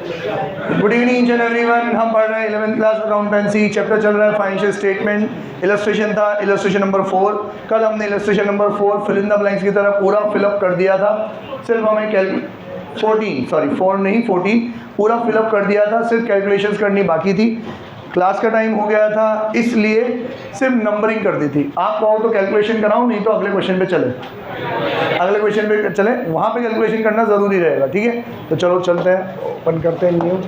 Good evening each and everyone. हम पढ़ रहे हैं 11th क्लास अकाउंटेंसी, चैप्टर चल रहा है फाइनेंशियल स्टेटमेंट। इलस्ट्रेशन था इलस्ट्रेशन नंबर 4। कल हमने illustration number 4 fill in the blanks की तरह पूरा फिलअप कर दिया था। सिर्फ हमें 14 पूरा फिलअप कर दिया था, सिर्फ कैलकुलेशंस करनी बाकी थी। क्लास का टाइम हो गया था इसलिए सिर्फ नंबरिंग कर दी थी। आप कहो तो कैलकुलेशन कराऊं, नहीं तो अगले क्वेश्चन पे चले, वहाँ पे कैलकुलेशन करना ज़रूरी रहेगा। ठीक है, तो चलो चलते हैं, ओपन करते हैं न्यू।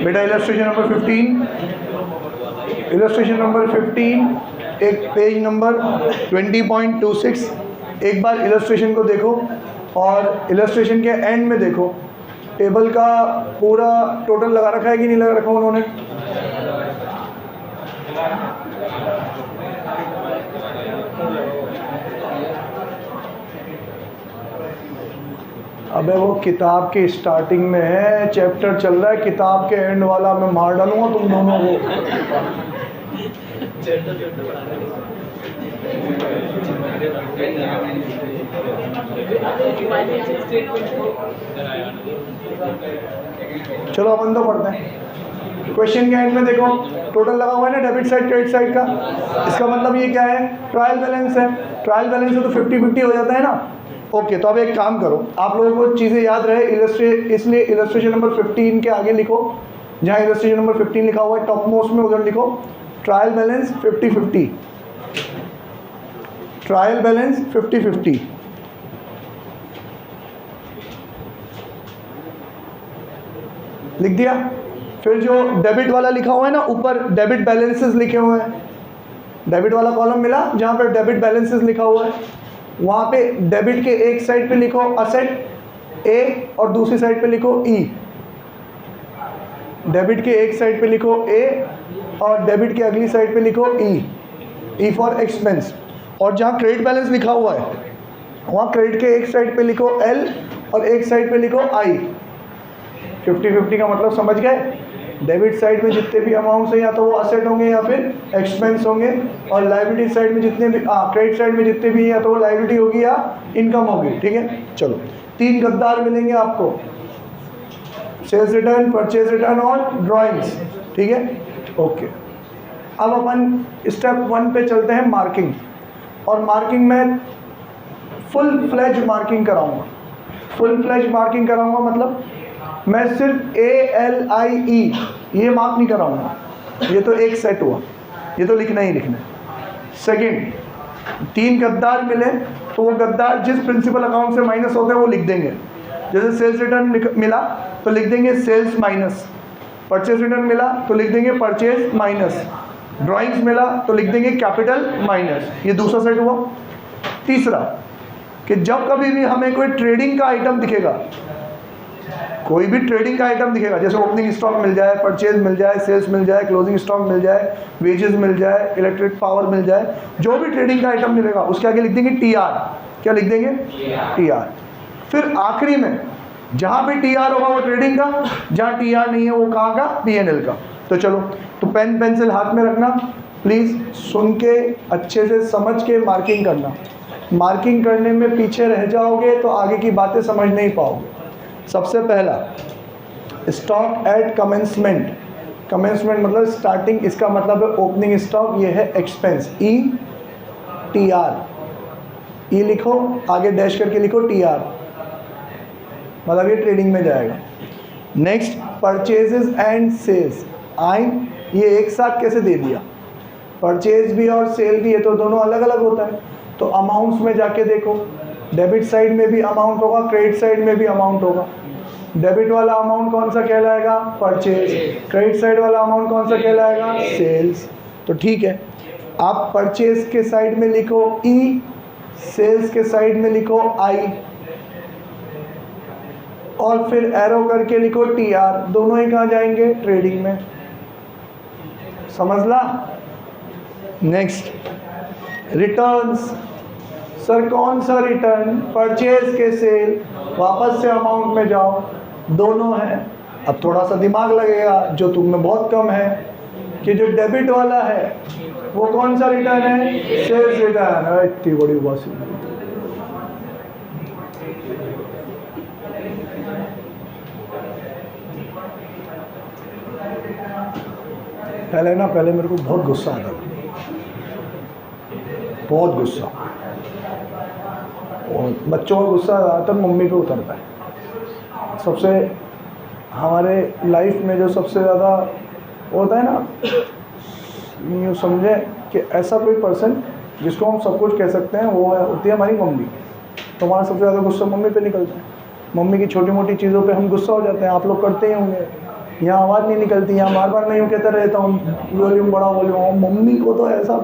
बेटा इलस्ट्रेशन नंबर 15 एक पेज नंबर 20.26। एक बार इलस्ट्रेशन को देखो और इलस्ट्रेशन के एंड में देखो टेबल का पूरा टोटल लगा रखा है कि नहीं लगा रखा उन्होंने। अबे वो किताब के स्टार्टिंग में है, चैप्टर चल रहा है, किताब के एंड वाला मैं मार डालूंगा तुम दोनों को। चलो अपन तो पढ़ते हैं। क्वेश्चन के एंड में देखो टोटल लगा हुआ है ना, डेबिट साइड क्रेडिट साइड का। इसका मतलब ये क्या है, ट्रायल बैलेंस है। ट्रायल बैलेंस है तो 50-50 हो जाता है ना। ओके, तो अब एक काम करो, आप लोगों को चीज़ें याद रहे, इसलिए इलस्ट्रेशन नंबर 15 के आगे लिखो, जहाँ इलस्ट्रेशन नंबर 15 लिखा हुआ है टॉप मोस्ट में उधर लिखो ट्रायल बैलेंस 50-50। ट्रायल बैलेंस 50-50 लिख दिया। फिर जो डेबिट वाला लिखा हुआ है ना, ऊपर डेबिट बैलेंसेस लिखे हुए हैं, डेबिट वाला कॉलम मिला जहाँ पर डेबिट बैलेंसेस लिखा हुआ है, वहाँ पे डेबिट के एक साइड पे लिखो असेट ए और दूसरी साइड पे लिखो ई। डेबिट के एक साइड पे लिखो ए और डेबिट के अगली साइड पे लिखो ई फॉर एक्सपेंस। और जहाँ क्रेडिट बैलेंस लिखा हुआ है वहाँ क्रेडिट के एक साइड पे लिखो एल और एक साइड पे लिखो आई। 50-50 का मतलब समझ गए। डेबिट साइड में जितने भी अमाउंट्स हैं या तो वो असेट होंगे या फिर एक्सपेंस होंगे, और लाइबिलिटी साइड में जितने भी क्रेडिट साइड में जितने भी या तो वो लाइबिलिटी होगी या इनकम होगी। ठीक है, चलो 3 गद्दार मिलेंगे आपको, सेल्स रिटर्न, परचेज रिटर्न और ड्राइंग्स। ठीक है, ओके। अब अपन स्टेप 1 पे चलते हैं, मार्किंग। और मार्किंग में फुल फ्लेज मार्किंग कराऊंगा। फुल फ्लेज मार्किंग कराऊंगा मतलब मैं सिर्फ ALIE ये मार्क नहीं कराऊंगा, ये तो एक सेट हुआ, ये तो लिखना ही लिखना है। सेकंड, 3 गद्दार मिले तो वो गद्दार जिस प्रिंसिपल अकाउंट से माइनस होते हैं वो लिख देंगे। जैसे सेल्स रिटर्न मिला तो लिख देंगे सेल्स माइनस, परचेज रिटर्न मिला तो लिख देंगे परचेज माइनस, ड्राइंग्स मिला तो लिख देंगे कैपिटल माइनस। ये दूसरा सेट हुआ। तीसरा कि जब कभी भी हमें कोई ट्रेडिंग का आइटम दिखेगा कोई भी ट्रेडिंग का आइटम दिखेगा, जैसे ओपनिंग स्टॉक मिल जाए, परचेज मिल जाए, सेल्स मिल जाए, क्लोजिंग स्टॉक मिल जाए, वेजेस मिल जाए, इलेक्ट्रिक पावर मिल जाए, जो भी ट्रेडिंग का आइटम मिलेगा उसके आगे लिख देंगे TR। क्या लिख देंगे? TR। फिर आखिरी में जहाँ भी TR होगा वो ट्रेडिंग का, जहाँ TR नहीं है वो कहाँ का? P&L का। तो चलो, तो पेन पेंसिल हाथ में रखना, प्लीज़ सुन के अच्छे से समझ के मार्किंग करना। मार्किंग करने में पीछे रह जाओगे तो आगे की बातें समझ नहीं पाओगे। सबसे पहला, स्टॉक एट कमेंसमेंट। कमेंसमेंट मतलब स्टार्टिंग, इसका मतलब है ओपनिंग स्टॉक, ये है एक्सपेंस, ETR। ई लिखो, आगे डैश करके लिखो TR, मतलब ये ट्रेडिंग में जाएगा। Next, purchases and sales. ये एक साथ कैसे दे दिया? परचेज भी और सेल भी, ये तो दोनों अलग अलग होता है। तो अमाउंट्स में जाके देखो, डेबिट साइड में भी अमाउंट होगा, क्रेडिट साइड में भी अमाउंट होगा। डेबिट वाला अमाउंट कौन सा कहलाएगा? परचेज। क्रेडिट साइड वाला अमाउंट कौन सा कहलाएगा? सेल्स। तो ठीक है, आप परचेज के साइड में लिखो E, सेल्स के साइड में लिखो I, और फिर एरो करके लिखो TR। दोनों ही कहाँ जाएंगे? ट्रेडिंग में। समझ ला? Next, returns. सर कौन सा रिटर्न? परचेज के सेल, वापस से अमाउंट में जाओ, दोनों हैं। अब थोड़ा सा दिमाग लगेगा जो तुम में बहुत कम है, कि जो डेबिट वाला है वो कौन सा रिटर्न है? Sales return. इतनी बड़ी बात। पहले मेरे को बहुत गुस्सा आता था, बहुत गुस्सा। और बच्चों का गुस्सा ज़्यादातर मम्मी पे उतरता है। सबसे हमारे लाइफ में जो सबसे ज़्यादा होता है ना, यूँ समझे कि ऐसा कोई पर्सन जिसको हम सब कुछ कह सकते हैं, वो होती है हमारी मम्मी। तो हमारा सबसे ज़्यादा गुस्सा मम्मी पे निकलता है। मम्मी की छोटी मोटी चीज़ों पे हम गुस्सा हो जाते हैं, आप लोग करते ही होंगे। यहाँ आवाज़ नहीं निकलती, यहाँ बार बार मैं यूँ कहता रहता हूँ वॉल्यूम बड़ा वॉल्यूम। मम्मी को तो ऐसा।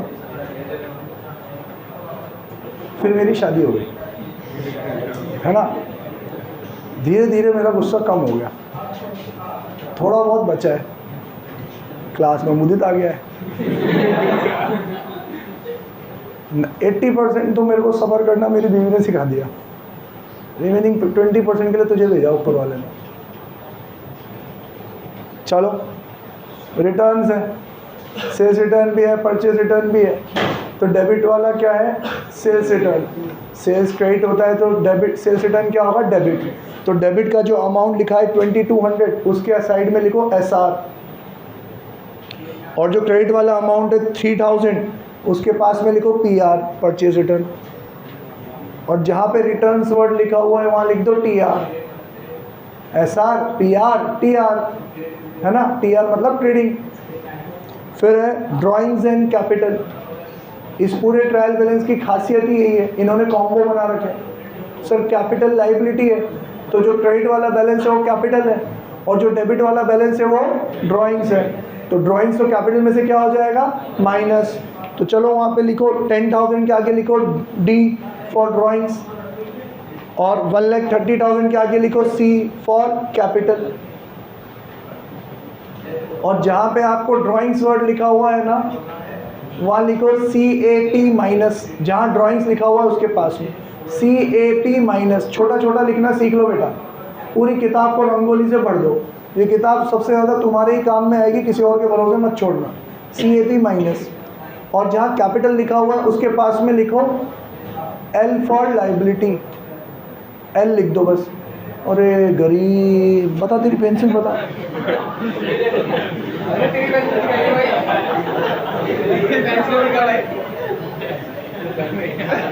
फिर मेरी शादी हो गई, है ना। धीरे धीरे मेरा गुस्सा कम हो गया, थोड़ा बहुत बचा है। क्लास में मुदित आ गया है। 80% तो मेरे को सफ़र करना मेरी बीवी ने सिखा दिया। रिमेनिंग 20% के लिए तुझे भेजा ऊपर वाले ने। चलो, रिटर्न्स है, सेल्स रिटर्न भी है, परचेज रिटर्न भी है। तो डेबिट वाला क्या है? Sales return. सेल्स क्रेडिट होता है तो डेबिट, सेल्स रिटर्न क्या होगा? डेबिट। तो डेबिट का जो अमाउंट लिखा है 2200, उसके साइड में लिखो SR। और जो क्रेडिट वाला अमाउंट है 3000, उसके पास में लिखो PR, परचेज रिटर्न। और जहाँ पे रिटर्न्स वर्ड लिखा हुआ है वहाँ लिख दो TR। SR, PR, TR, है ना। TR मतलब ट्रेडिंग। फिर है ड्राइंग्स एंड कैपिटल। इस पूरे ट्रायल बैलेंस की खासियत ही यही है, इन्होंने कॉम्बो बना रखे हैं। सर कैपिटल लाइबिलिटी है, तो जो क्रेडिट वाला बैलेंस है वो कैपिटल है, और जो डेबिट वाला बैलेंस है वो ड्राइंग्स है। तो ड्राइंग्स तो कैपिटल में से क्या हो जाएगा? माइनस। तो चलो वहाँ पे लिखो 10,000 के आगे लिखो D फॉर ड्राइंग्स, और 1,30,000 के आगे लिखो C फॉर कैपिटल। और जहाँ पे आपको ड्राइंग्स वर्ड लिखा हुआ है ना, वहाँ लिखो CAP माइनस। जहाँ ड्राइंग्स लिखा हुआ है उसके पास में CAP माइनस। छोटा छोटा लिखना सीख लो बेटा, पूरी किताब को रंगोली से भर दो। ये किताब सबसे ज़्यादा तुम्हारे ही काम में आएगी, किसी और के भरोसे मत छोड़ना। CAP minus. और जहाँ कैपिटल लिखा हुआ है उसके पास में लिखो L फॉर लाइबिलिटी। L लिख दो बस। अरे गरीब, बता तेरी पेंसिल बता।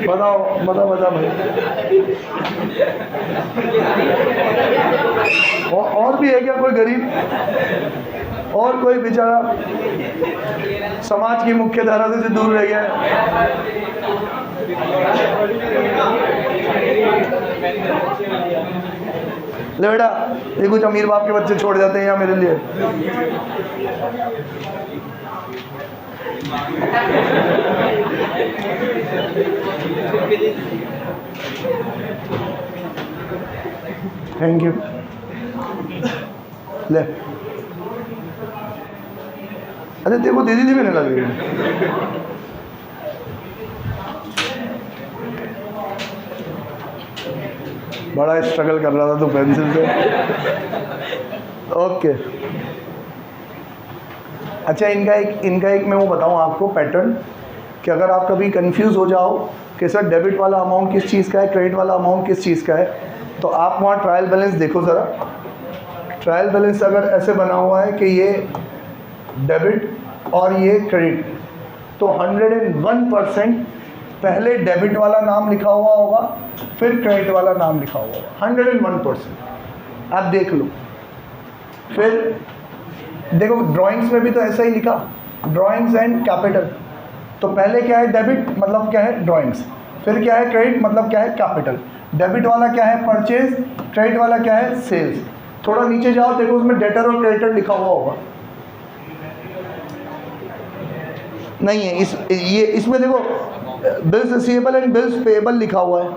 बता भाई। और भी है क्या कोई गरीब? और कोई बेचारा समाज की मुख्य धारा से दूर रह गया है? ले बेटा, ये कुछ अमीर बाप के बच्चे छोड़ जाते हैं यहाँ मेरे लिए। Thank you. ले, अरे तेरे को दे दी थी मैंने लगी। बड़ा स्ट्रगल कर रहा था तू पेंसिल से। ओके, अच्छा इनका एक मैं वो बताऊँ आपको पैटर्न, कि अगर आप कभी कंफ्यूज हो जाओ कि सर डेबिट वाला अमाउंट किस चीज़ का है, क्रेडिट वाला अमाउंट किस चीज़ का है, तो आप वहाँ ट्रायल बैलेंस देखो ज़रा। ट्रायल बैलेंस अगर ऐसे बना हुआ है कि ये डेबिट और ये क्रेडिट, तो 101% पहले डेबिट वाला नाम लिखा हुआ होगा, फिर क्रेडिट वाला नाम लिखा हुआ होगा, 101%। आप देख लो। फिर देखो ड्राइंग्स में भी तो ऐसा ही लिखा, ड्राइंग्स एंड कैपिटल। तो पहले क्या है डेबिट, मतलब क्या है ड्राइंग्स, फिर क्या है क्रेडिट, मतलब क्या है कैपिटल। डेबिट वाला क्या है परचेज, क्रेडिट वाला क्या है सेल्स। थोड़ा नीचे जाओ, देखो उसमें डेटर और क्रेडिटर लिखा हुआ होगा। नहीं है ये इसमें देखो bills receivable and bills payable लिखा हुआ है,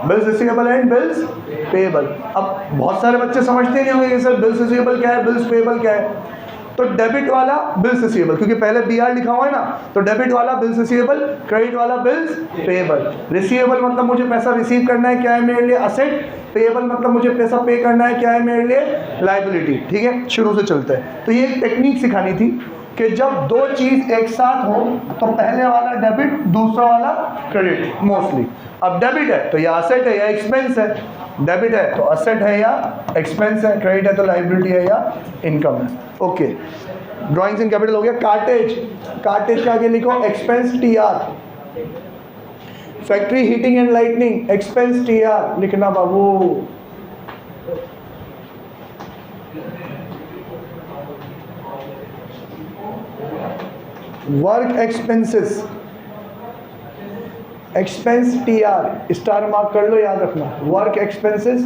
bills receivable and bills payable. अब बहुत सारे बच्चे समझते नहीं होंगे कि सर बिल्स रिसीवेबल क्या है, बिल्स पेएबल क्या है। तो डेबिट वाला बिल्स रिसीवेबल, क्योंकि पहले बीआर लिखा हुआ है ना, तो डेबिट वाला बिल्स रिसीवेबल, क्रेडिट वाला बिल्स पेएबल। रिसीवेबल मतलब मुझे पैसा रिसीव करना है, क्या है मेरे लिए असेट। पेएबल मतलब मुझे पैसा पे करना है, क्या है मेरे लिए लायबिलिटी। ठीक है, शुरू से चलते हैं। तो ये एक टेक्निक सिखानी थी कि जब दो चीज़ एक साथ हो तो पहले वाला डेबिट, दूसरा वाला क्रेडिट मोस्टली। अब डेबिट है तो या असेट है या एक्सपेंस है, डेबिट है तो असेट है या एक्सपेंस है, क्रेडिट है तो लायबिलिटी है या इनकम है। ओके, ड्राइंग्स इन कैपिटल हो गया। कार्टेज, कार्टेज के आगे लिखो expense TR. Factory heating and lightning, expense TR लिखना बाबू। Work expenses, expense TR, star mark कर लो, याद रखना। Work expenses,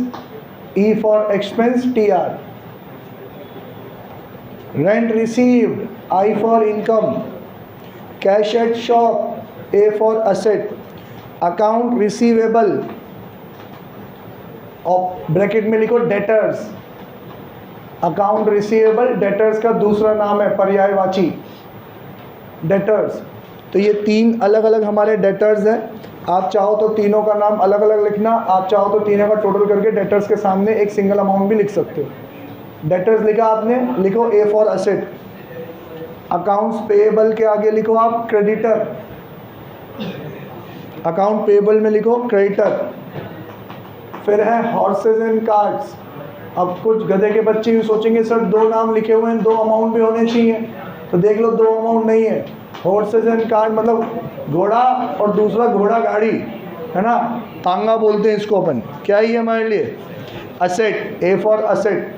E for expense, TR. Rent received, I for income. Cash at shop, A for asset. Account receivable, और bracket में लिखो debtors. Account receivable debtors का दूसरा नाम है पर्यायवाची, डेटर्स। तो ये तीन अलग अलग हमारे डेटर्स हैं। आप चाहो तो तीनों का नाम अलग अलग लिखना, आप चाहो तो तीनों का टोटल करके डेटर्स के सामने एक सिंगल अमाउंट भी लिख सकते हो। डेटर्स लिखा आपने, लिखो ए फॉर असेट। अकाउंट्स पेएबल के आगे लिखो आप क्रेडिटर, अकाउंट पेएबल में लिखो क्रेडिटर। फिर है हॉर्सेज एंड कार्ट्स। अब कुछ गधे के बच्चे यूँ सोचेंगे सर दो नाम लिखे हुए हैं, दो अमाउंट भी होने चाहिए, तो देख लो दो अमाउंट नहीं है। हॉर्सेज एंड कार्ट मतलब घोड़ा और दूसरा घोड़ा गाड़ी है ना, तांगा बोलते हैं इसको अपन। क्या ही है हमारे लिए asset, A for asset.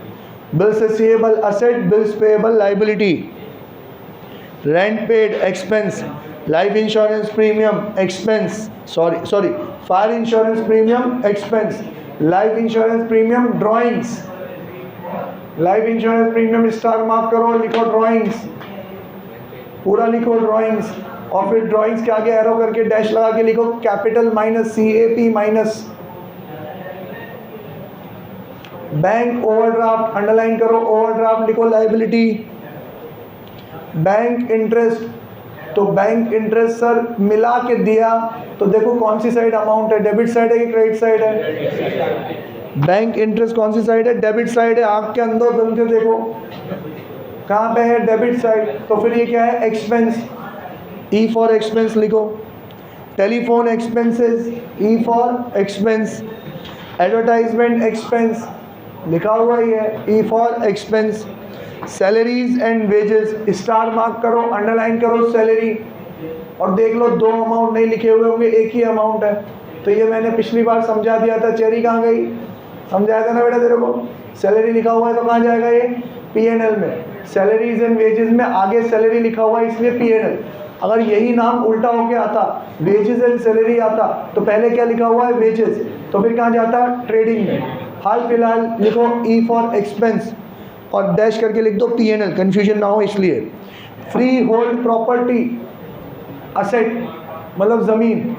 Bills receivable asset, bills payable liability. Rent paid expense, life insurance premium expense, sorry fire insurance premium expense, life insurance premium drawings. Life insurance premium star mark करो, लिखो drawings, पूरा लिखो drawings. और फिर drawings के आगे arrow करके dash लगा के लिखो capital minus CAP minus. Bank overdraft underline करो, ओवरड्राफ्ट लिखो लायबिलिटी। बैंक इंटरेस्ट, तो बैंक इंटरेस्ट सर मिला के दिया तो देखो कौन सी साइड अमाउंट है, डेबिट साइड है कि क्रेडिट साइड है। बैंक इंटरेस्ट कौन सी साइड है, डेबिट साइड है। आंख के अंदर बन के देखो कहाँ पे है, डेबिट साइड। तो फिर ये क्या है एक्सपेंस, ई फॉर एक्सपेंस लिखो। Telephone expenses, E for expense. Advertisement expense लिखा हुआ ही है, ई for expense. Salaries and wages, star mark करो, अंडरलाइन करो सैलरी। और देख लो दो अमाउंट नहीं लिखे हुए होंगे, एक ही अमाउंट है। तो ये मैंने पिछली बार समझा दिया था। चेरी कहाँ गई, समझाया था ना बेटा तेरे को। सैलरी लिखा हुआ है तो कहाँ जाएगा ये, P&L में। सैलरीज एंड वेजेस में आगे सैलरी लिखा हुआ है इसलिए P&L। अगर यही नाम उल्टा होके आता, वेजेस एंड सैलरी आता, तो पहले क्या लिखा हुआ है वेजेस, तो फिर कहाँ जाता ट्रेडिंग में। हाल फिलहाल लिखो ई फॉर एक्सपेंस और डैश करके लिख दो P&L, कन्फ्यूजन ना हो इसलिए। फ्री होल्ड प्रॉपर्टी असेट मतलब ज़मीन,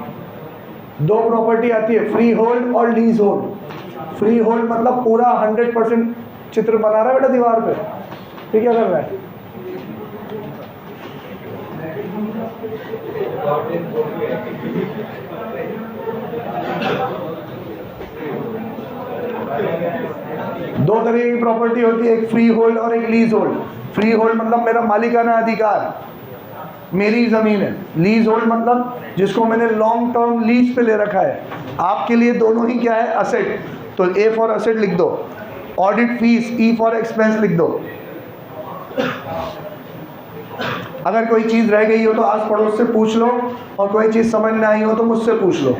दो प्रॉपर्टी आती है, फ्री होल्ड और लीज होल्ड। फ्री होल्ड मतलब पूरा 100% चित्र बना रहा है बेटा दीवार पे, ठीक क्या कर रहा है? दो तरह की प्रॉपर्टी होती है, एक फ्री होल्ड और एक लीज होल्ड। फ्री होल्ड मतलब मेरा मालिकाना अधिकार, मेरी ज़मीन है। लीज होल्ड मतलब जिसको मैंने लॉन्ग टर्म लीज पे ले रखा है। आपके लिए दोनों ही क्या है? असेट। तो ए फॉर असेट लिख दो, audit fees E for expense लिख दो। अगर कोई चीज़ रह गई हो तो आस पड़ोस से पूछ लो, और कोई चीज़ समझ में आई हो तो मुझसे पूछ लो।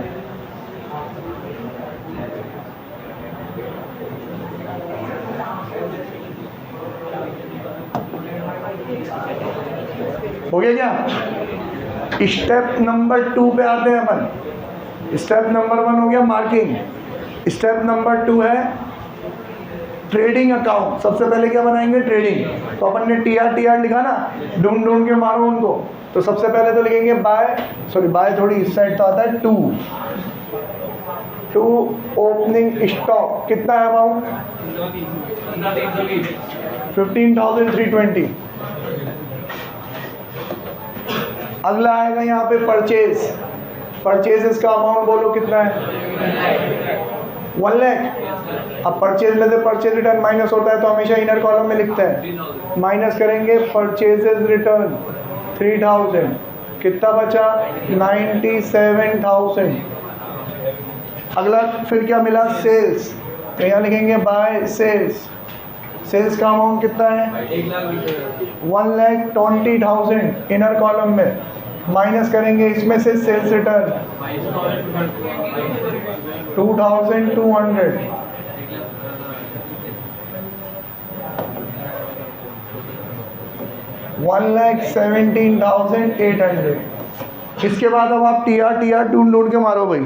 हो गया क्या? स्टेप नंबर 2 पे आते हैं अपन। स्टेप नंबर 1 हो गया मार्किंग, स्टेप नंबर 2 है ट्रेडिंग अकाउंट। सबसे पहले क्या बनाएंगे? ट्रेडिंग। तो अपन ने टीआर लिखा ना, ढूंढ ढूंढ के मारो उनको। तो सबसे पहले तो लिखेंगे बाय थोड़ी इस साइड तो आता है, टू ओपनिंग स्टॉक। कितना है अमाउंट? 15,320। अगला आएगा यहाँ पे परचेज का अमाउंट बोलो कितना है? 1 लाख। अब परचेज में से परचेज रिटर्न माइनस होता है तो हमेशा इनर कॉलम में लिखते हैं। माइनस करेंगे परचेजेज रिटर्न 3000। कितना बचा? 97,000। अगला फिर क्या मिला? सेल्स। तो यहाँ लिखेंगे बाय सेल्स का अमाउंट कितना है? 1,20,000 इनर कॉलम में। माइनस करेंगे इसमें से सेल्स रिटर्न 2,200। $1,17,800। इसके बाद अब आप टीआर ढूंढ के मारो भाई।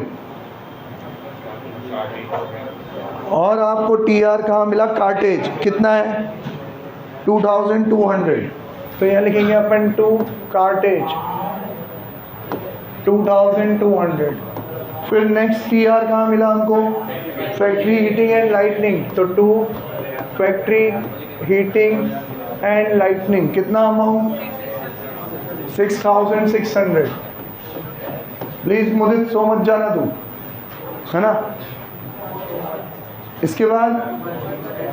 और आपको टीआर कहाँ मिला? कार्टेज। कितना है? 2,200। तो यहाँ लिखेंगे अपन टू कार्टेज 2,200। फिर नेक्स्ट टीआर कहाँ मिला हमको? Factory heating and lightning. तो to factory heating and lightning. कितना अमाउंट? 6,600। प्लीज़ मुदित सो मत जाना तू, है ना। इसके बाद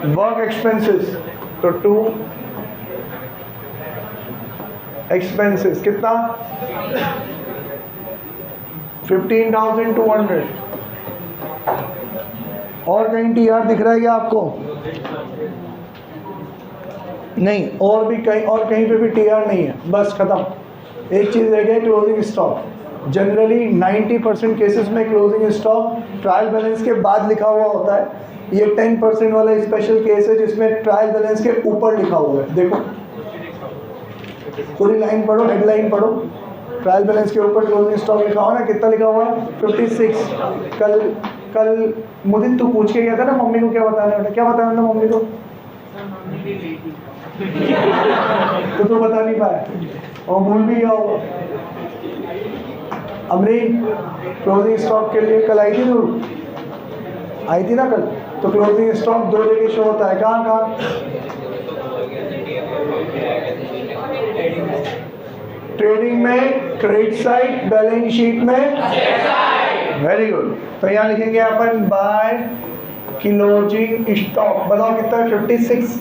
वर्क एक्सपेंसेस। तो टू एक्सपेंसेस कितना? 15,200। और कहीं टीआर दिख रहा है क्या आपको? नहीं, और कहीं पे भी टीआर नहीं है। बस खत्म। एक चीज़ रह गई, क्लोजिंग स्टॉक। जनरली 90% केसेस में क्लोजिंग स्टॉक ट्रायल बैलेंस के बाद लिखा हुआ होता है। ये 10% वाला स्पेशल केस है जिसमें ट्रायल बैलेंस के ऊपर लिखा हुआ है। देखो पूरी लाइन पढ़ो, हेडलाइन पढ़ो। ट्रायल बैलेंस के ऊपर क्लोजिंग स्टॉक लिखा हुआ ना, कितना लिखा हुआ है? 56। कल मुदित तू पूछ के गया था ना मम्मी को क्या बताना है? क्या बताना था मम्मी को? तो तू बता नहीं पाया और भूल भी गया होगा। अमरीन क्लोजिंग स्टॉक के लिए कल आई थी तू? आई थी ना कल? तो क्लोजिंग स्टॉक 2 जगह शो होता है। कहाँ? ट्रेडिंग में क्रेडिट साइड, बैलेंस शीट में। Very good. तो यहाँ लिखेंगे अपन बाय क्लोजिंग स्टॉक। बताओ कितना है? 56।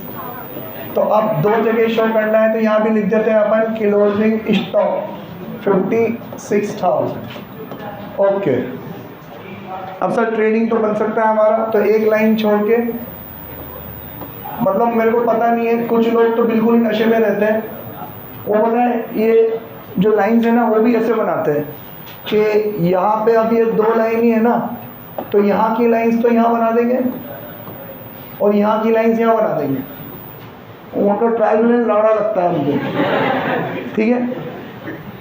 तो अब 2 जगह शो करना है तो यहाँ भी लिख देते हैं अपन क्लोजिंग स्टॉक 56,000। ओके। अब सर ट्रेडिंग तो बन सकता है हमारा, तो एक लाइन छोड़ के, मतलब मेरे को पता नहीं है, कुछ लोग तो बिल्कुल ही नशे में रहते हैं। वो पता है ये जो लाइन्स है ना, वो भी ऐसे बनाते हैं कि यहाँ पे अब ये 2 लाइन ही है ना, तो यहाँ की लाइन्स तो यहाँ बना देंगे और यहाँ की लाइन्स यहाँ बना देंगे। उनको ट्रायल में लड़ा लगता है मुझे, ठीक है।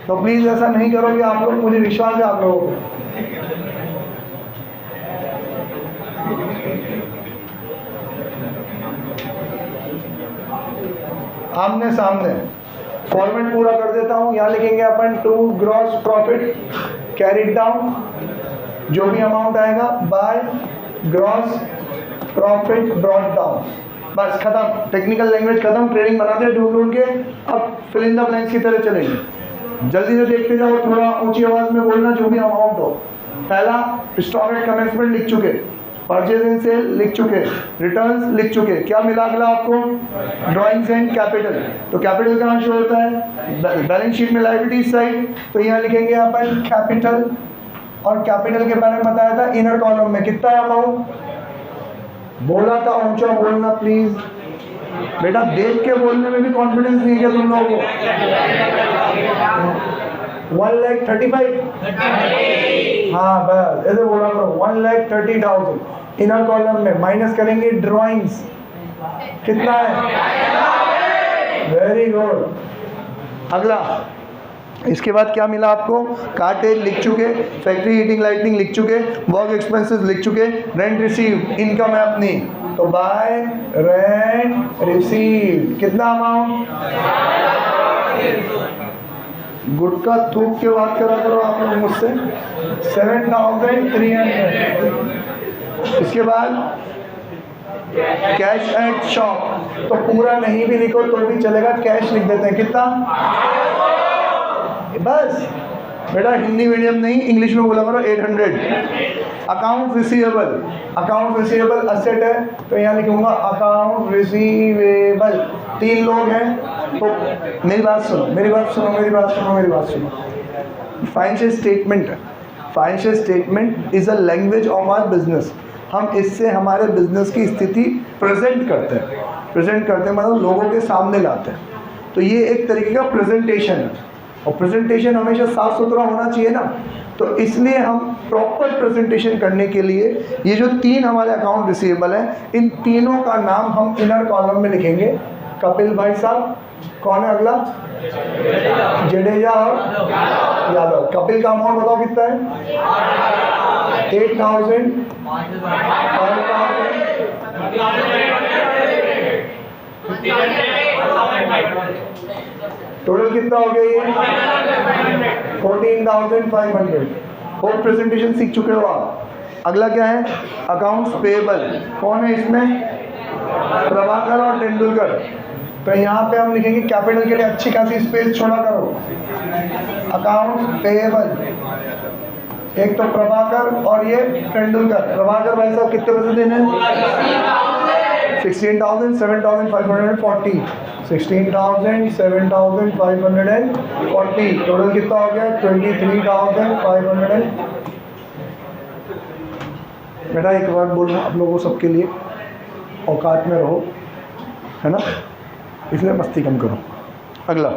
तो प्लीज़ ऐसा नहीं करोगे आप लोग, मुझे विश्वास है आप लोगों को। आमने सामने फॉर्मेट पूरा कर देता हूँ। यहाँ लिखेंगे अपन to gross profit carried down, जो भी अमाउंट आएगा by gross profit brought down. बस खत्म, टेक्निकल लैंग्वेज खत्म, ट्रेडिंग बनाते हैं ढूंढ ढूंढ के। अब फिल इन द ब्लैंक्स की तरह चलेंगे, जल्दी से देखते जाओ, थोड़ा ऊंची आवाज में बोलना जो भी अमाउंट हो। पहला स्टॉक एट कमेंसमेंट लिख चुके, परचेज एंड सेल लिख चुके, रिटर्न्स लिख चुके। क्या मिला अगला आपको? Drawings and capital. तो कैपिटल कहाँ शो होता है? बैलेंस शीट में लायबिलिटी साइड, तो यहाँ लिखेंगे अपन कैपिटल। और कैपिटल के बारे में बताया था इनर कॉलम में कितना है अमाउंट, बोला था ऊंचा बोलना प्लीज। बेटा देख के बोलने में भी कॉन्फिडेंस नहीं है तुम लोगों को। 1,35,000। हाँ बस ऐसे बोला करो, 1,30,000 इनर कॉलम में। माइनस करेंगे ड्राइंग्स, कितना है? Very good. अगला, इसके बाद क्या मिला आपको? कार्टेज लिख चुके, फैक्ट्री हीटिंग लाइटनिंग लिख चुके, वर्क एक्सपेंसेस लिख चुके, रेंट रिसीव इनकम है अपनी, तो बाय रेंट रिसीव कितना अमाउंट? गुटका थूक के बात करा करो आप लोग मुझसे। 7,300। इसके बाद कैश एट शॉप, तो पूरा नहीं भी लिखो तो भी चलेगा, कैश लिख देते हैं। कितना? बस बेटा हिंदी मीडियम नहीं, इंग्लिश में बोला करो 800। Account receivable, account receivable asset है तो यहाँ लिखूंगा अकाउंट रिसीवेबल। 3 लोग हैं तो मेरी बात सुनो, मेरी बात सुनो, मेरी बात सुनो, मेरी बात सुनो। Financial statement, financial statement is a language of our business. हम इससे हमारे बिजनेस की स्थिति प्रेजेंट करते हैं, प्रेजेंट करते हैं मतलब लोगों के सामने लाते हैं। तो ये एक तरीके का प्रेजेंटेशन है, और प्रेजेंटेशन हमेशा साफ सुथरा होना चाहिए ना। तो इसलिए हम प्रॉपर प्रेजेंटेशन करने के लिए ये जो 3 हमारे अकाउंट रिसीवेबल हैं, इन तीनों का नाम हम इनर कॉलम में लिखेंगे। कपिल भाई साहब, कौन है अगला? जडेजा और यादव। कपिल का अमाउंट बताओ कितना है? 8,000, 5,000, टोटल कितना हो गया ये? 14,500। और प्रेजेंटेशन सीख चुके हो आप। अगला क्या है? Accounts payable. कौन है इसमें? प्रभाकर और तेंदुलकर। तो यहाँ पे हम लिखेंगे कैपिटल के लिए अच्छी खासी स्पेस छोड़ा करो। अकाउंट्स पेएबल, एक तो प्रभाकर और ये तेंदुलकर। प्रभाकर भाई साहब कितने पैसे देने हैं? 16,000, 7,540। 16,000, 7,540। टोटल कितना हो गया? 23,500। बेटा एक बार बोलूँ आप लोगों सबके लिए, औकात में रहो, है ना, इसलिए मस्ती कम करो। अगला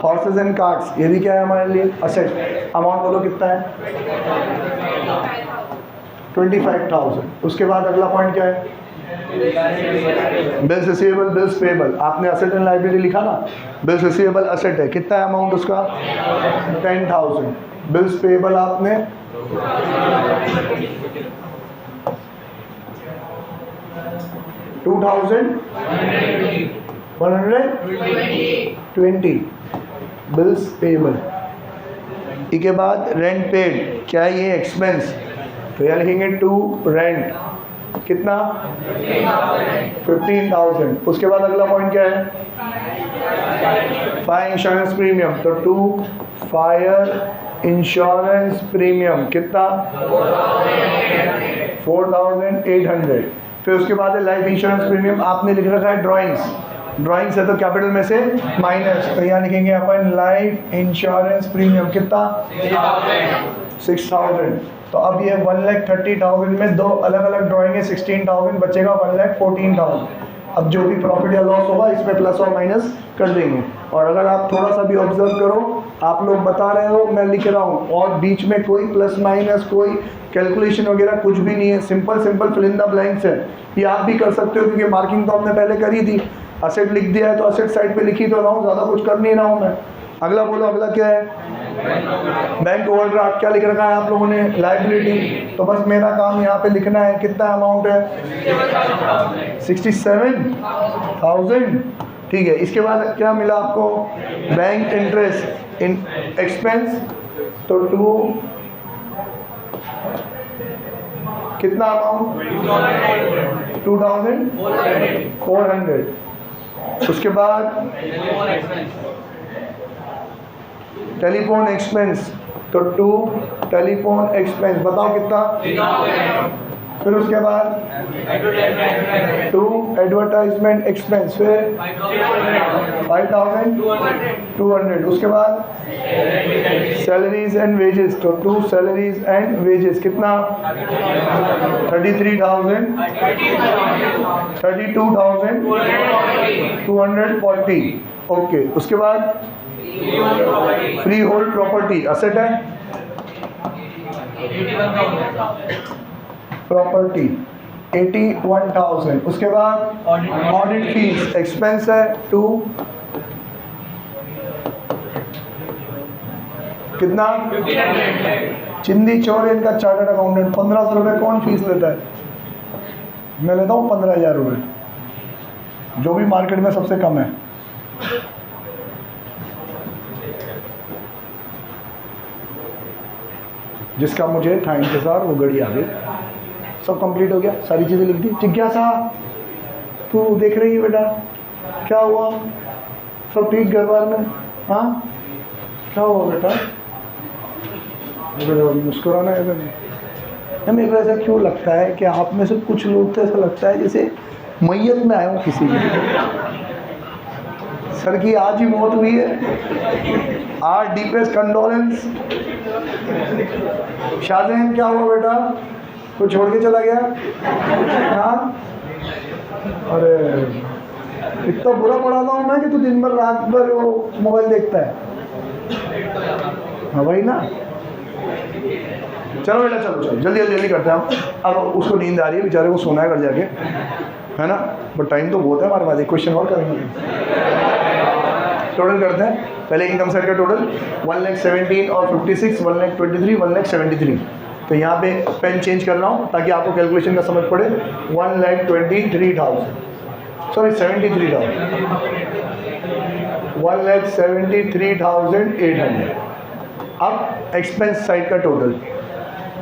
हॉर्सेस एंड कार्ट्स, ये भी क्या है हमारे लिए? असेट। अमाउंट बोलो कितना है? 25,000। उसके बाद अगला पॉइंट क्या है? Bills receivable, bills payable. आपने असेट एंड लायबिलिटी लिखा ना, बिल्स रिसीवेबल असेट है, कितना है अमाउंट उसका? 10,000। बिल्स पेएबल आपने 2,120 बिल्स पेएबल। इसके बाद रेंट पेड, क्या है ये? एक्सपेंस। तो यहाँ लिखेंगे टू रेंट, कितना? 15,000। उसके बाद अगला पॉइंट क्या है? फायर इंश्योरेंस प्रीमियम, तो टू फायर इंश्योरेंस प्रीमियम, कितना? 4,800। फिर उसके बाद है लाइफ इंश्योरेंस प्रीमियम। आपने लिख रखा है ड्राइंग्स, ड्राइंग्स है तो कैपिटल में से माइनस, तो यहाँ लिखेंगे अपन लाइफ इंश्योरेंस प्रीमियम, कितना? 6,000। तो अब ये 1,30,000 में 2 अलग अलग ड्राइंग है, 16,000 बचेगा, 1,14,000। अब जो भी प्रॉफिट या लॉस होगा इसमें प्लस और माइनस कर देंगे। और अगर आप थोड़ा सा भी ऑब्जर्व करो, आप लोग बता रहे हो, मैं लिख रहा हूँ, और बीच में कोई प्लस माइनस, कोई कैलकुलेशन वगैरह कुछ भी नहीं है। Simple simple fill in the blanks है। ये आप भी कर सकते हो क्योंकि मार्किंग तो हमने पहले करी थी। असेट लिख दिया है तो असेट साइड पे लिखी तो रहा हूँ, ज़्यादा कुछ कर नहीं रहा हूँ मैं। अगला बोलो, अगला क्या है? Bank overdraft. क्या लिख रखा है आप लोगों ने? लायबिलिटी। तो बस मेरा काम यहाँ पे लिखना है, कितना अमाउंट है? 67,000। ठीक है। इसके बाद क्या मिला आपको? बैंक इंटरेस्ट इन एक्सपेंस, तो 2 कितना अमाउंट? 2400। उसके बाद टेलीफोन एक्सपेंस, तो 2 टेलीफोन एक्सपेंस, बताओ कितना? फिर उसके बाद 2 एडवर्टाइजमेंट एक्सपेंस, फिर 5200। उसके बाद सैलरीज एंड वेजेस, तो 2 सैलरीज एंड वेजेस, कितना? 32,240। ओके। उसके बाद फ्री होल्ड प्रॉपर्टी असेट है, प्रॉपर्टी 81,000। उसके बाद ऑडिट फीस एक्सपेंस है 2, कितना? चिंदी चौरे इनका चार्टर्ड अकाउंटेंट 1500 रुपये कौन फीस लेता है? मैं लेता हूँ 15,000 रुपये, जो भी मार्केट में सबसे कम है। जिसका मुझे था इंतज़ार वो घड़ी आ गई। सब कंप्लीट हो गया, सारी चीज़ें लिख दी। जिज्ञासा तू देख रही है बेटा, क्या हुआ? सब ठीक घर बार में? हाँ, क्या हुआ बेटा? मुस्कुराना है मेरे को ऐसा क्यों लगता है कि आप में से कुछ लोग तो ऐसा लगता है जैसे मैयत में आए हो किसी की। सर की आज ही मौत हुई है, आर डीपेस्ट कंडोलेंस। शाहजहान क्या हुआ बेटा? कोई छोड़ के चला गया? हाँ, अरे इतना बुरा पढ़ाता हूँ मैं कि तू दिन भर रात भर वो मोबाइल देखता है। हाँ भाई ना, चलो बेटा चलो जल्दी जल्दी जल्दी करते हैं हम। अब उसको नींद आ रही है, बेचारे को सोना है घर जाके, है ना? बट टाइम तो बहुत है हमारे पास। एक क्वेश्चन और करेंगे, टोटल करते हैं। पहले इनकम साइड का टोटल 1,17,000 और 56, 1,23,000, 1,73,000। तो यहाँ पे पेन चेंज कर रहा हूँ ताकि आपको कैलकुलेशन का समझ पड़े। 1,23,000, सॉरी 73,000, 1,73,800। अब एक्सपेंस साइड का टोटल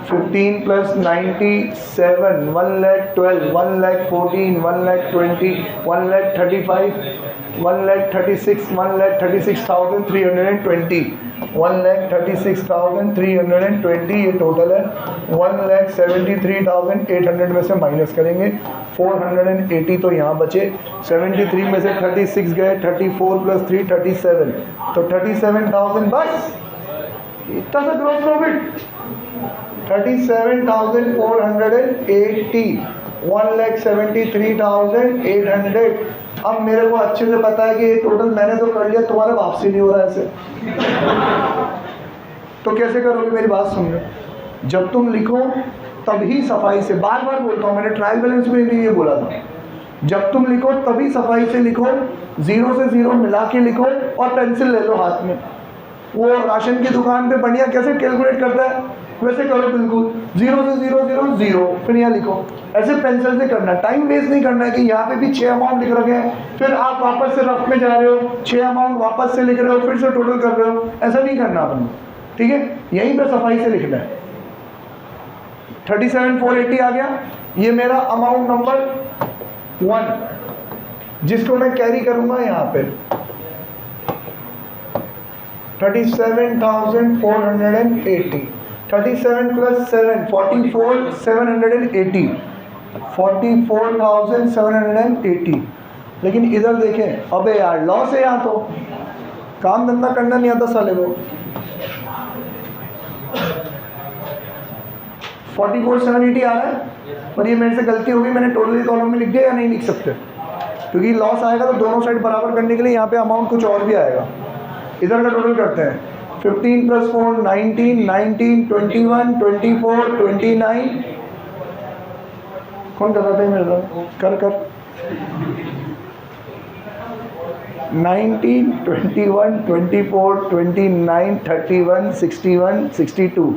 15 + 97, 1,12,000, 1,14,000, 1,20,000, 1,35,000, 1,36,000, 1,36,320, 1,36,320 ये टोटल है। 1,73,800 में से माइनस करेंगे 480, तो यहाँ बचे 73 में से 36 गए, 34 + 3 37, तो 37,000 बस। इतना सा ग्रॉस प्रॉफिट 37,480, 1,73,800। अब मेरे को अच्छे से पता है कि ये टोटल मैंने तो कर लिया, तुम्हारा वापसी नहीं हो रहा है ऐसे। तो कैसे करोगे? मेरी बात सुन लो। जब तुम लिखो तभी सफाई से, बार बार बोलता हूँ, मैंने ट्रायल बैलेंस में भी ये बोला था, जब तुम लिखो तभी सफाई से लिखो, 0 से 0 मिला के लिखो और पेंसिल ले लो हाथ में। वो राशन की दुकान पे बढ़िया कैसे कैलकुलेट करता है वैसे करो, बिल्कुल 0 से 0 0 0, फिर यहाँ लिखो। ऐसे पेंसिल से करना, टाइम वेस्ट नहीं करना है कि यहाँ पे भी 6 अमाउंट लिख रखे हैं, फिर आप वापस से रफ में जा रहे हो, 6 अमाउंट वापस से लिख रहे हो, फिर से टोटल कर रहे हो। ऐसा नहीं करना अपन, ठीक है? यहीं पे सफाई से लिखना है। 37,480 आ गया, ये मेरा अमाउंट नंबर 1, जिसको मैं कैरी करूँगा यहाँ पे 37,480, 37 + 7 44,780, 44,780। लेकिन इधर देखें, अबे यार लॉस है यहाँ, तो काम धंधा करना नहीं आता साले को। 44,780 आ रहा है, पर ये मेरे से गलती हो गई, मैंने टोटल कॉलम में लिख दिया, या नहीं लिख सकते? क्योंकि लॉस आएगा तो दोनों साइड बराबर करने के लिए यहाँ पे अमाउंट कुछ और भी आएगा। इधर का टोटल करते हैं। 15 + 4 19, 19 21 24 29। कौन कर रहा था मेरे साथ? कर 19 21 24 29 31 61 62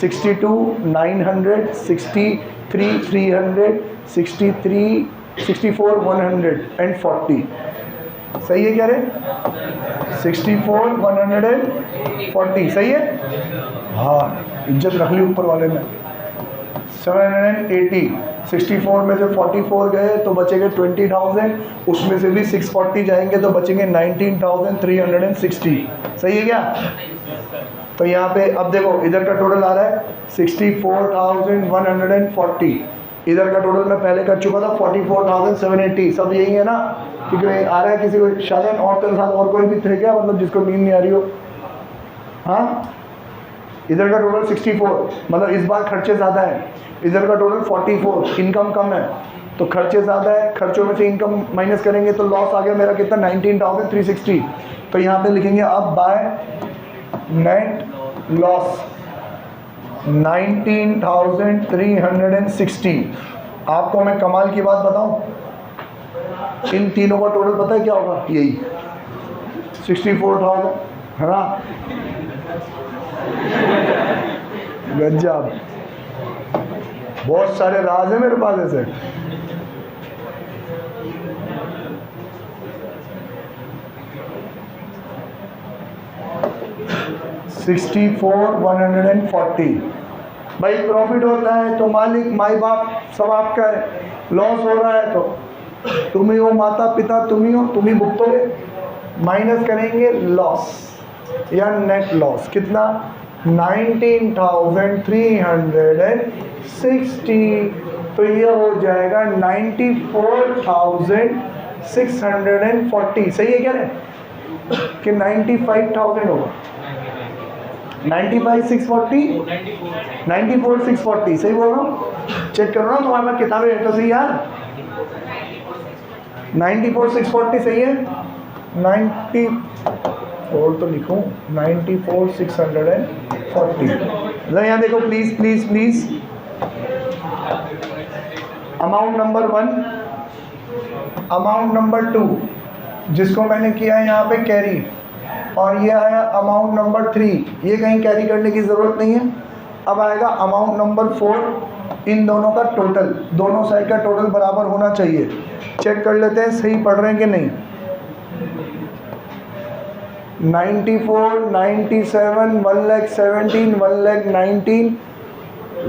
62 900 63 300 63 64 140। सही है क्या रे? 64 140 सही है। हाँ, इज्जत रख ली ऊपर वाले ने। 780, 64 में से 44 गए तो बचेंगे 20,000, उसमें से भी 640 जाएंगे तो बचेंगे 19,360। सही है क्या? तो यहाँ पे अब देखो इधर का टोटल आ रहा है 64,140, इधर का टोटल मैं पहले कर चुका था 44,780। सब यही है ना? क्योंकि आ रहा है किसी को शायद और के साथ और कोई भी थे क्या, मतलब जिसको नींद नहीं आ रही हो? हाँ, इधर का टोटल 64, मतलब इस बार खर्चे ज़्यादा है। इधर का टोटल 44, इनकम कम है तो खर्चे ज़्यादा है, खर्चों में से इनकम माइनस करेंगे तो लॉस आ गया मेरा कितना, 19,360। तो यहाँ पे लिखेंगे अब बाय नेट लॉस 19,360। आपको मैं कमाल की बात बताऊं, इन तीनों का टोटल पता है क्या होगा? यही 64,000 है ना? गजब, बहुत सारे राज है मेरे पास ऐसे। $64,140। भाई प्रॉफिट होता है तो मालिक माई बाप सब आपका है, लॉस हो रहा है तो तुम ही हो, माता पिता तुम ही हो, तुम ही भुगतोगे। माइनस करेंगे लॉस या नेट लॉस, कितना? 19,360। तो ये हो जाएगा 94,640। सही है क्या रे? कि 95,000 होगा? 95,640, 94,640। सही बोल रहा हूँ? चेक करो ना तुम्हारे पास किताबें है तो सही यार। 94,640 सही है? 94 तो लिखूं, 94,640। यहाँ देखो please please please, amount number 1, amount number 2 जिसको मैंने किया है यहाँ पे कैरी, और ये आया अमाउंट नंबर 3, ये कहीं कैरी करने की ज़रूरत नहीं है। अब आएगा अमाउंट नंबर 4, इन दोनों का टोटल, दोनों साइड का टोटल बराबर होना चाहिए। चेक कर लेते हैं सही पढ़ रहे हैं कि नहीं। 94, 97, 1,17, 1,19,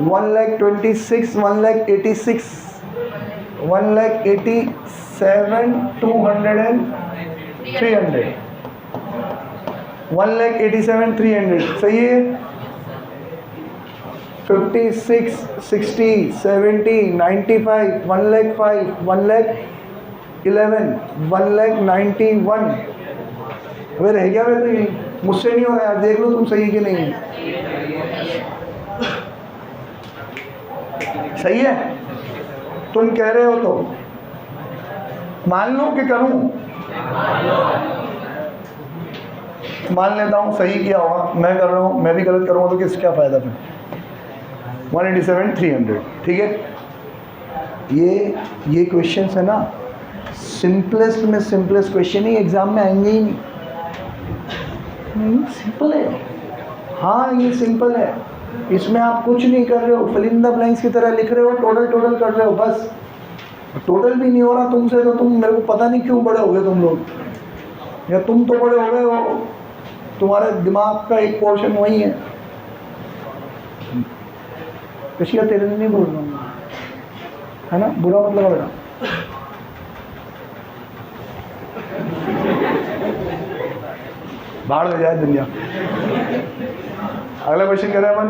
1,26, 1,86, 1,87, 200, 300, 1,87, 300। सही है? 56, 60, 70, 95, 1,05, 1,11, 1,91। अबे रह गया मैं तो यही, मुझसे नहीं हो रहा यार, देख लो तुम सही कि नहीं है। सही है? तुम कह रहे हो तो मान लो कि करूं? मान लेता हूँ सही किया होगा, मैं कर रहा हूँ, मैं भी गलत करूँगा तो किस क्या फ़ायदा फिर। 187, 300। ठीक है? ये क्वेश्चंस है ना, सिंपलेस्ट में सिंपलेस्ट क्वेश्चन ही एग्जाम में आएंगे ही नहीं। सिंपल है, हाँ ये सिंपल है, इसमें आप कुछ नहीं कर रहे हो, फिल इन द ब्लैंक्स की तरह लिख रहे हो, टोटल टोटल कर रहे हो बस। टोटल भी नहीं हो रहा तुमसे तो तुम, मेरे को पता नहीं क्यों बड़े हो गए तुम लोग, या तुम तो बड़े हो गए हो, तुम्हारे दिमाग का एक पोर्शन वही है। कशिया तेरे नहीं बोल रहा हूँ, है ना? बुरा मतलब बेटा। बाहर ले जाए दुनिया। अगला क्वेश्चन कर रहे हैं अपन।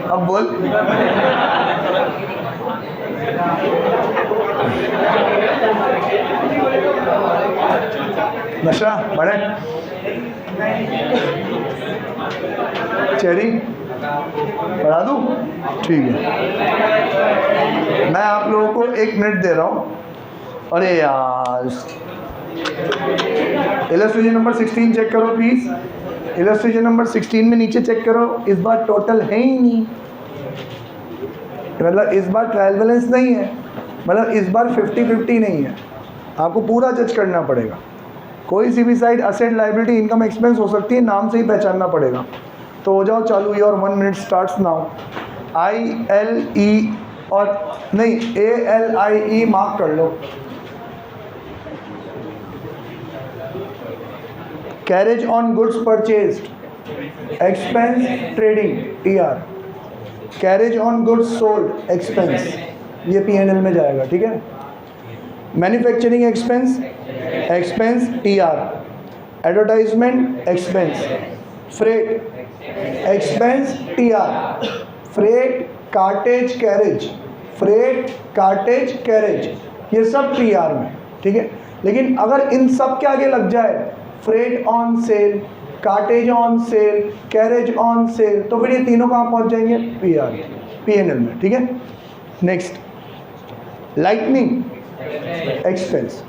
अब बोल। नशा बड़े चेरी पढ़ा दूँ? ठीक है, मैं आप लोगों को 1 मिनट दे रहा हूँ। अरे यार, इलस्ट्रेशन नंबर 16 चेक करो प्लीज। इलस्ट्रेशन नंबर 16 में नीचे चेक करो, इस बार टोटल है ही नहीं, मतलब इस बार ट्रायल बैलेंस नहीं है, मतलब इस बार 50-50 नहीं है। आपको पूरा जज करना पड़ेगा। कोई सी भी side asset liability income expense हो सकती है, नाम से ही पहचानना पड़ेगा। तो हो जाओ चालू, your 1 minute starts now. ILE और नहीं ALIE मार्क कर लो। Carriage on goods purchased expense trading TR, carriage on goods sold expense, ये P&L में जाएगा, ठीक है। Manufacturing expense, expense TR, advertisement expense, freight expense TR, freight cartage carriage, freight cartage carriage, ये सब TR में, ठीक है। लेकिन अगर इन सब के आगे लग जाए freight on sale, cartage on sale, carriage on sale, तो फिर ये तीनों कहाँ पहुँच जाएंगे? P&L में, ठीक है। Next, lightning expense,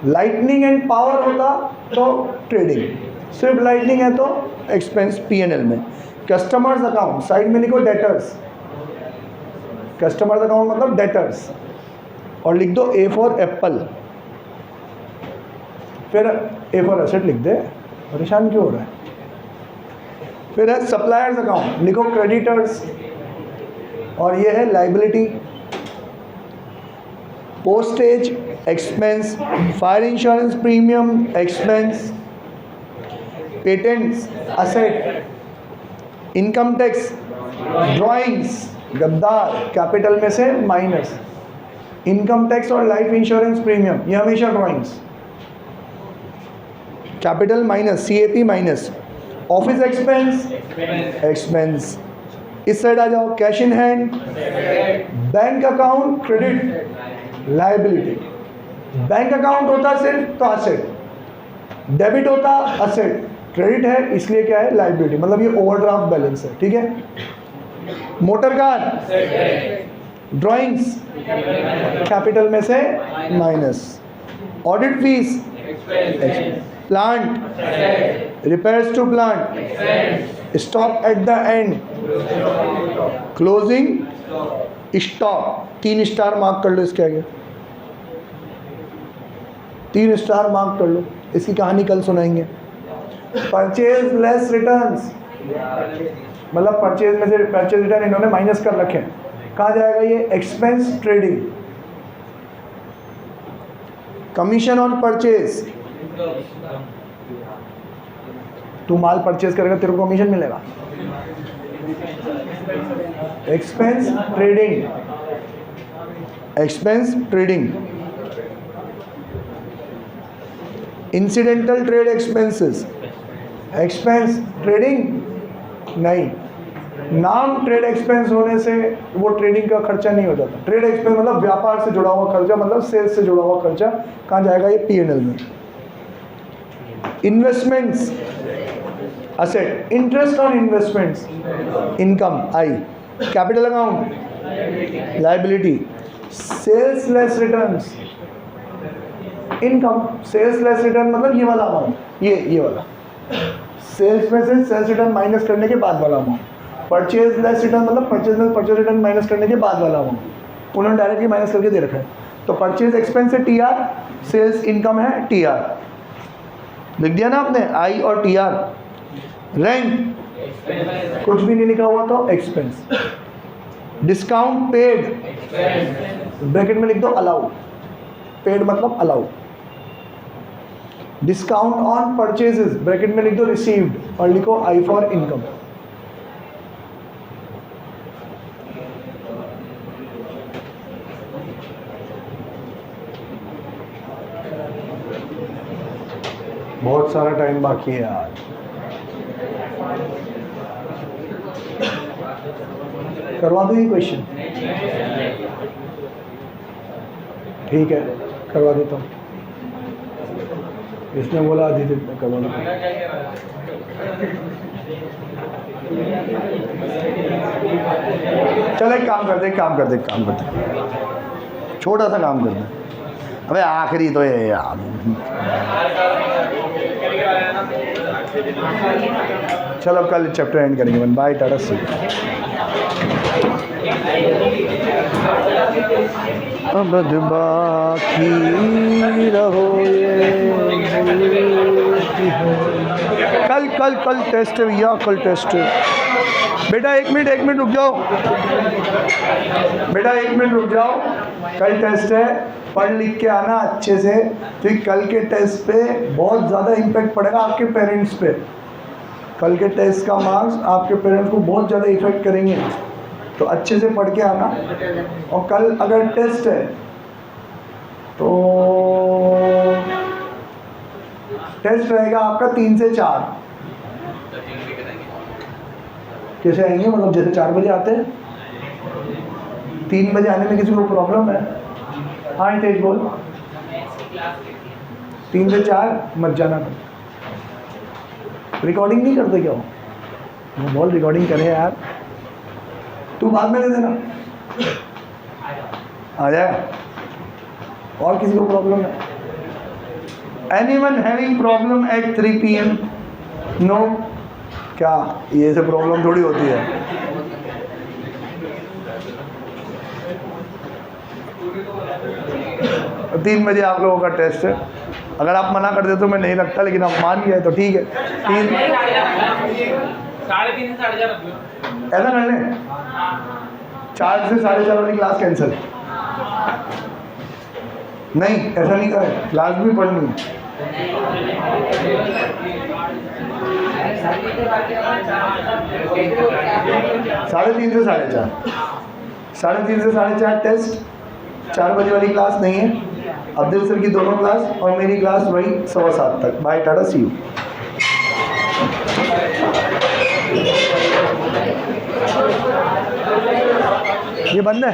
lightning and power होता तो ट्रेडिंग, सिर्फ लाइटनिंग है तो एक्सपेंस P&L में। कस्टमर्स अकाउंट, साइड में लिखो डेटर्स, कस्टमर्स अकाउंट मतलब डेटर्स, और लिख दो A फॉर एप्पल, फिर A फॉर एसेट लिख दे, परेशान क्यों हो रहा है। फिर है सप्लायर्स अकाउंट, लिखो क्रेडिटर्स, और ये है liability. Postage expense, fire insurance premium expense, patents asset, income tax, drawings गद्दार, कैपिटल में से माइनस, इनकम टैक्स और लाइफ इंश्योरेंस प्रीमियम, ये हमेशा drawings, capital minus, CAP minus. Office expense, expense. इस साइड आ जाओ, cash in hand, bank account credit, liability. Bank account होता सिर्फ तो असेट, डेबिट होता असेट, क्रेडिट है इसलिए क्या है? लाइबिलिटी, मतलब ये ओवरड्राफ्ट बैलेंस है, ठीक है। मोटर कार, ड्राइंग्स, कैपिटल में से minus. Audit fees, plant, repairs to plant, stock at the end, closing stock. 3 star mark कर लो इसके आगे, 3 स्टार मार्क कर लो, इसकी कहानी कल सुनाएंगे। परचेज लेस रिटर्न्स, मतलब परचेज में से परचेज रिटर्न इन्होंने माइनस कर रखे हैं, कहाँ जाएगा ये? Expense trading. Commission on purchase, तू माल परचेज करेगा तेरे को कमीशन मिलेगा, expense trading, expense trading. Incidental trade expenses, expense trading नहीं, नाम ट्रेड एक्सपेंस होने से वो ट्रेडिंग का खर्चा नहीं हो जाता। ट्रेड एक्सपेंस मतलब व्यापार से जुड़ा हुआ खर्चा, मतलब सेल्स से जुड़ा हुआ खर्चा, कहाँ जाएगा ये? P&L में। Investments asset, interest on investments income I, capital account liability, sales less returns income, sales less return मतलब ये वाला अमाउंट, ये वाला सेल्स में से सेल्स रिटर्न माइनस करने के बाद वाला अमाउंट। परचेज लेस रिटर्न मतलब परचेज में परचेज रिटर्न माइनस करने के बाद वाला अमाउंट, उन्होंने डायरेक्टली माइनस करके दे रखा है। तो परचेज एक्सपेंस है TR, सेल्स इनकम है TR, लिख दिया ना आपने I और TR। रेंट कुछ भी नहीं लिखा हुआ तो एक्सपेंस। डिस्काउंट पेड, ब्रैकेट में लिख दो अलाउड, पेड मतलब allowed. Discount on purchases, bracket में लिख दो रिसीव्ड और लिखो I फॉर इनकम। बहुत सारा टाइम बाकी है यार। करवा दो ये क्वेश्चन, ठीक है करवा देता हूँ। इसने बोला आधी दिन में करवा दो। चल एक काम करते छोटा सा काम करते। अबे आखिरी तो ये यार, चलो कल चैप्टर एंड करेंगे। बाय, टाटा सी। अब बाकी रहो कल टेस्ट है भैया, कल टेस्ट है। बेटा एक मिनट रुक जाओ, कल टेस्ट है, पढ़ लिख के आना अच्छे से, ठीक। कल के टेस्ट पे बहुत ज़्यादा इम्पैक्ट पड़ेगा आपके पेरेंट्स पे। कल के टेस्ट का मार्क्स आपके पेरेंट्स को बहुत ज़्यादा इफेक्ट करेंगे, तो अच्छे से पढ़ के आना। और कल अगर टेस्ट है तो टेस्ट रहेगा आपका 3 से 4। कैसे आएंगे, मतलब जैसे 4 बजे आते हैं, 3 बजे आने में किसी को प्रॉब्लम है? हाँ तेज बोल। 3 से 4 मत जाना। रिकॉर्डिंग नहीं करते क्या वो बोल रिकॉर्डिंग करे यार, तू बाद में दे देना, आ जाए। और किसी को प्रॉब्लम है? Anyone having problem at 3 PM? No. क्या ये से प्रॉब्लम थोड़ी होती है। तो 3 बजे आप लोगों का टेस्ट है। अगर आप मना कर दे तो मैं नहीं रखता, लेकिन आप मान गए तो ठीक है। 3 3:30 से 4:30 रख लो। ऐसा कर लें, 4 से 4:30 वाली क्लास कैंसिल। नहीं ऐसा नहीं करें, क्लास भी पढ़नी है। 3:30 से 4:30, 3:30 से 4:30 टेस्ट, 4 बजे वाली क्लास नहीं है। अब्दुल सर की दोनों क्लास और मेरी क्लास वही 7:15 तक। Bye tata, see you. ये बंद है।